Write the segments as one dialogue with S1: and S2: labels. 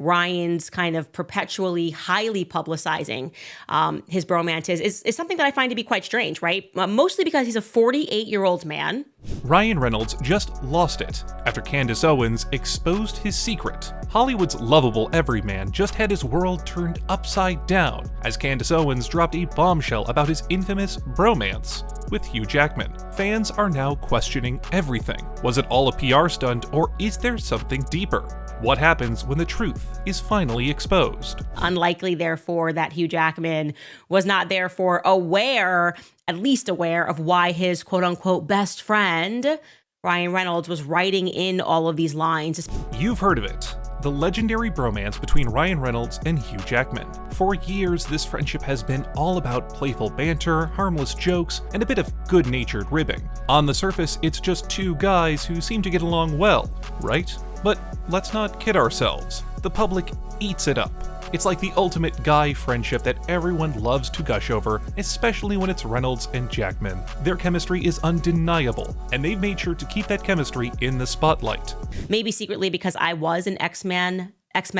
S1: Ryan's kind of perpetually highly publicizing his bromance is something that I find to be quite strange, right? Mostly because he's a 48-year-old man.
S2: Ryan Reynolds just lost it after Candace Owens exposed his secret. Hollywood's lovable everyman just had his world turned upside down as Candace Owens dropped a bombshell about his infamous bromance with Hugh Jackman. Fans are now questioning everything. Was it all a PR stunt, or is there something deeper? What happens when the truth is finally exposed?
S1: Unlikely, therefore, that Hugh Jackman was not therefore at least aware of why his quote-unquote best friend, Ryan Reynolds, was writing in all of these lines.
S2: You've heard of it. The legendary bromance between Ryan Reynolds and Hugh Jackman. For years, this friendship has been all about playful banter, harmless jokes, and a bit of good-natured ribbing. On the surface, it's just two guys who seem to get along well, right? But let's not kid ourselves. The public eats it up. It's like the ultimate guy friendship that everyone loves to gush over, especially when it's Reynolds and Jackman. Their chemistry is undeniable, and they've made sure to keep that chemistry in the spotlight.
S1: Maybe secretly because I was an X-Men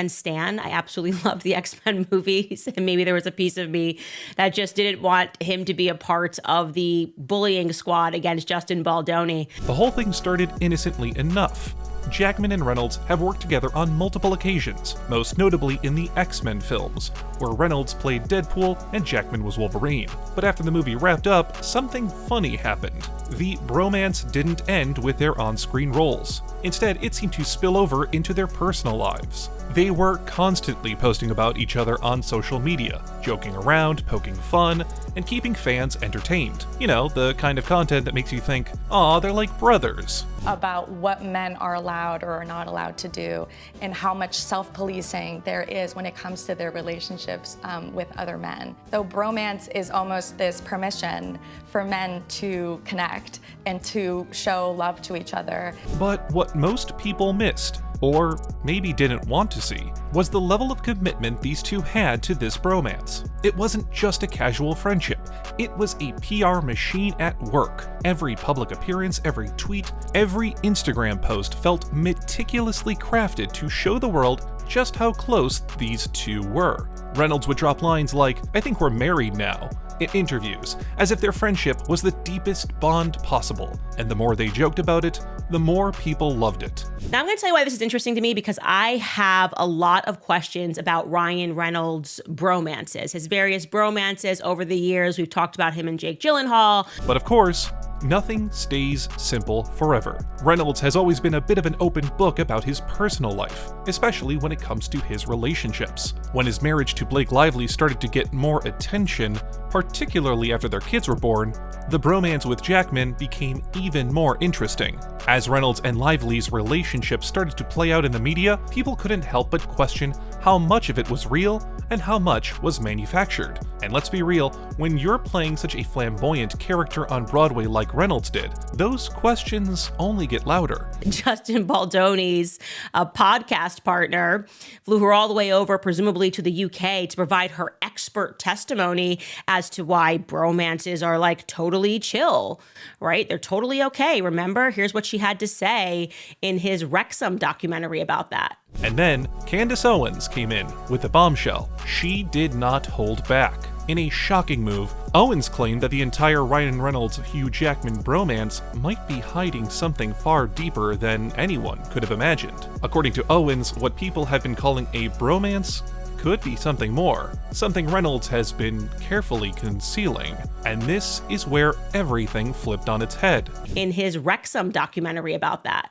S1: stan. I absolutely loved the X-Men movies, and maybe there was a piece of me that just didn't want him to be a part of the bullying squad against Justin Baldoni.
S2: The whole thing started innocently enough. Jackman and Reynolds have worked together on multiple occasions, most notably in the X-Men films, where Reynolds played Deadpool and Jackman was Wolverine. But after the movie wrapped up, something funny happened. The bromance didn't end with their on-screen roles. Instead, it seemed to spill over into their personal lives. They were constantly posting about each other on social media, joking around, poking fun, and keeping fans entertained. You know, the kind of content that makes you think, aw, they're like brothers.
S3: About what men are allowed or are not allowed to do, and how much self-policing there is when it comes to their relationships with other men. So bromance is almost this permission for men to connect and to show love to each other.
S2: But what most people missed, or maybe didn't want to see, was the level of commitment these two had to this bromance. It wasn't just a casual friendship, it was a PR machine at work. Every public appearance, every tweet, every Instagram post felt meticulously crafted to show the world just how close these two were. Reynolds would drop lines like, "I think we're married now," in interviews, as if their friendship was the deepest bond possible, and the more they joked about it, the more people loved it.
S1: Now I'm going to tell you why this is interesting to me, because I have a lot of questions about Ryan Reynolds' bromances, his various bromances over the years. We've talked about him and Jake Gyllenhaal.
S2: But of course, nothing stays simple forever. Reynolds has always been a bit of an open book about his personal life, especially when it comes to his relationships. When his marriage to Blake Lively started to get more attention, particularly after their kids were born, the bromance with Jackman became even more interesting. As Reynolds and Lively's relationship started to play out in the media, people couldn't help but question how much of it was real and how much was manufactured. And let's be real, when you're playing such a flamboyant character on Broadway like Reynolds did, those questions only get louder.
S1: Justin Baldoni's podcast partner flew her all the way over, presumably to the UK, to provide her expert testimony as to why bromances are like totally chill, right? They're totally okay. Remember, here's what she had to say in his Wrexham documentary about that.
S2: And then Candace Owens came in with a bombshell. She did not hold back. In a shocking move, Owens claimed that the entire Ryan Reynolds-Hugh Jackman bromance might be hiding something far deeper than anyone could have imagined. According to Owens, what people have been calling a bromance could be something more, something Reynolds has been carefully concealing. And this is where everything flipped on its head.
S1: In his Wrexham documentary about that.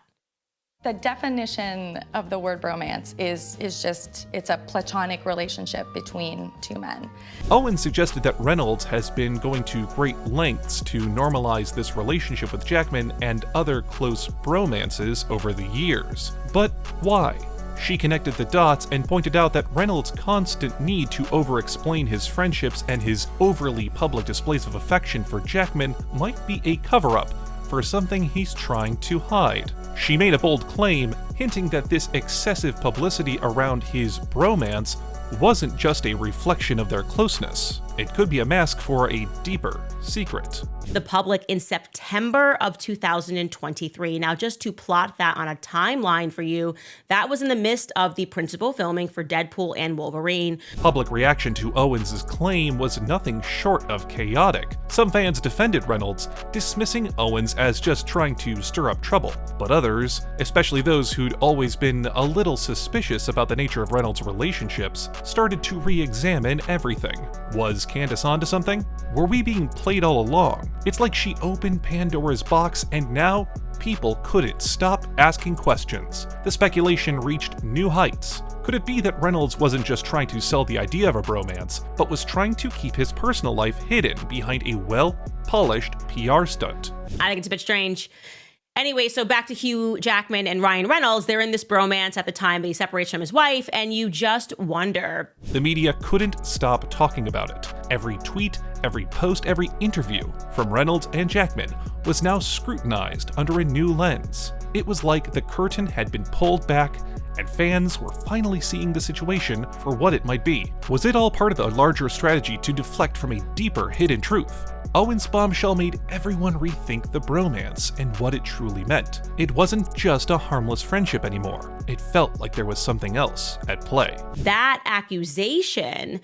S3: The definition of the word bromance is just, it's a platonic relationship between two men.
S2: Owens suggested that Reynolds has been going to great lengths to normalize this relationship with Jackman and other close bromances over the years. But why? She connected the dots and pointed out that Reynolds' constant need to over-explain his friendships and his overly public displays of affection for Jackman might be a cover-up for something he's trying to hide. She made a bold claim, hinting that this excessive publicity around his bromance wasn't just a reflection of their closeness. It could be a mask for a deeper secret.
S1: the public in September of 2023. Now, just to plot that on a timeline for you, that was in the midst of the principal filming for Deadpool and Wolverine.
S2: Public reaction to Owens' claim was nothing short of chaotic. Some fans defended Reynolds, dismissing Owens as just trying to stir up trouble. But others, especially those who'd always been a little suspicious about the nature of Reynolds' relationships, started to re-examine everything. Was Candace onto something? Were we being played all along? It's like she opened Pandora's box and now people couldn't stop asking questions. The speculation reached new heights. Could it be that Reynolds wasn't just trying to sell the idea of a bromance, but was trying to keep his personal life hidden behind a well-polished PR stunt?
S1: I think it's a bit strange. Anyway, so back to Hugh Jackman and Ryan Reynolds. They're in this bromance at the time that he separates from his wife, and you just wonder.
S2: The media couldn't stop talking about it. Every tweet, every post, every interview from Reynolds and Jackman was now scrutinized under a new lens. It was like the curtain had been pulled back and fans were finally seeing the situation for what it might be. Was it all part of a larger strategy to deflect from a deeper hidden truth? Owens' bombshell made everyone rethink the bromance and what it truly meant. It wasn't just a harmless friendship anymore. It felt like there was something else at play.
S1: That accusation,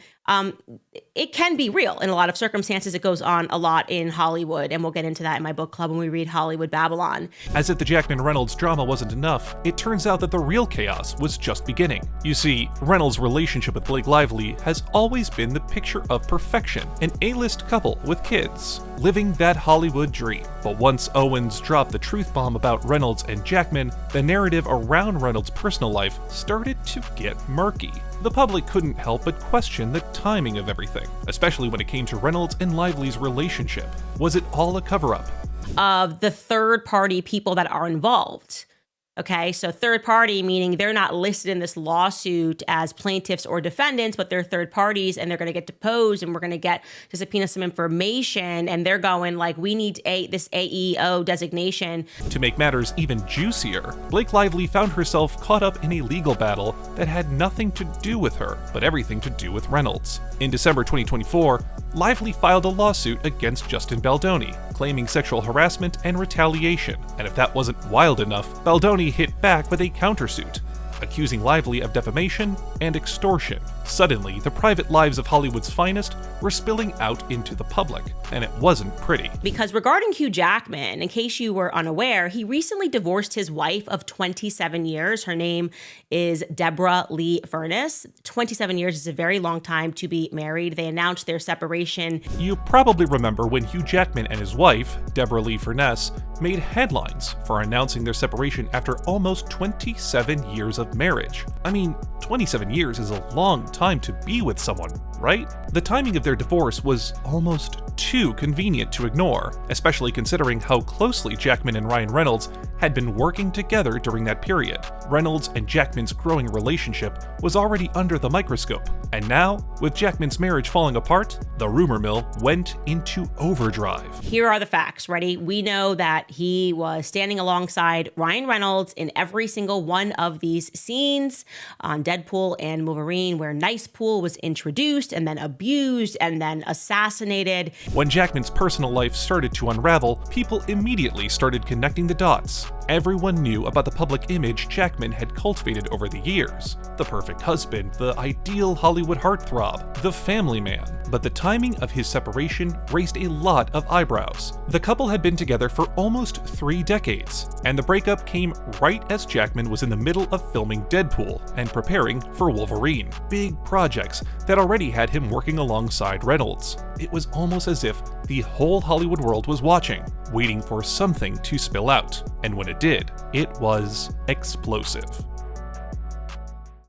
S1: it can be real in a lot of circumstances. It goes on a lot in Hollywood, and we'll get into that in my book club when we read Hollywood Babylon.
S2: As if the Jackman-Reynolds drama wasn't enough, it turns out that the real chaos was just beginning. You see, Reynolds' relationship with Blake Lively has always been the picture of perfection, an A-list couple with kids, living that Hollywood dream. But once Owens dropped the truth bomb about Reynolds and Jackman, the narrative around Reynolds' personal life started to get murky. The public couldn't help but question the timing of everything, especially when it came to Reynolds and Lively's relationship. Was it all a cover-up?
S1: Of the third-party people that are involved. Okay, so third party, meaning they're not listed in this lawsuit as plaintiffs or defendants, but they're third parties and they're going to get deposed and we're going to get to subpoena some information. And they're going like, we need this AEO designation.
S2: To make matters even juicier, Blake Lively found herself caught up in a legal battle that had nothing to do with her, but everything to do with Reynolds. In December 2024, Lively filed a lawsuit against Justin Baldoni, claiming sexual harassment and retaliation. And if that wasn't wild enough, Baldoni hit back with a countersuit, accusing Lively of defamation and extortion. Suddenly, the private lives of Hollywood's finest were spilling out into the public, and it wasn't pretty.
S1: Because regarding Hugh Jackman, in case you were unaware, he recently divorced his wife of 27 years. Her name is Deborah Lee Furness. 27 years is a very long time to be married. They announced their separation.
S2: You probably remember when Hugh Jackman and his wife, Deborah Lee Furness, made headlines for announcing their separation after almost 27 years of marriage. I mean, 27 years is a long time to be with someone, right? The timing of their divorce was almost too convenient to ignore, especially considering how closely Jackman and Ryan Reynolds had been working together during that period. Reynolds and Jackman's growing relationship was already under the microscope, and now, with Jackman's marriage falling apart, the rumor mill went into overdrive.
S1: Here are the facts, ready? We know that he was standing alongside Ryan Reynolds in every single one of these scenes on Deadpool and Wolverine, where Nice Pool was introduced and then abused and then assassinated.
S2: When Jackman's personal life started to unravel, people immediately started connecting the dots. Everyone knew about the public image Jackman had cultivated over the years. The perfect husband, the ideal Hollywood heartthrob, the family man. But the timing of his separation raised a lot of eyebrows. The couple had been together for almost 3 decades, and the breakup came right as Jackman was in the middle of filming Deadpool and preparing for Wolverine. Big projects that already had him working alongside Reynolds. It was almost as if the whole Hollywood world was watching, waiting for something to spill out. And when it did, it was explosive.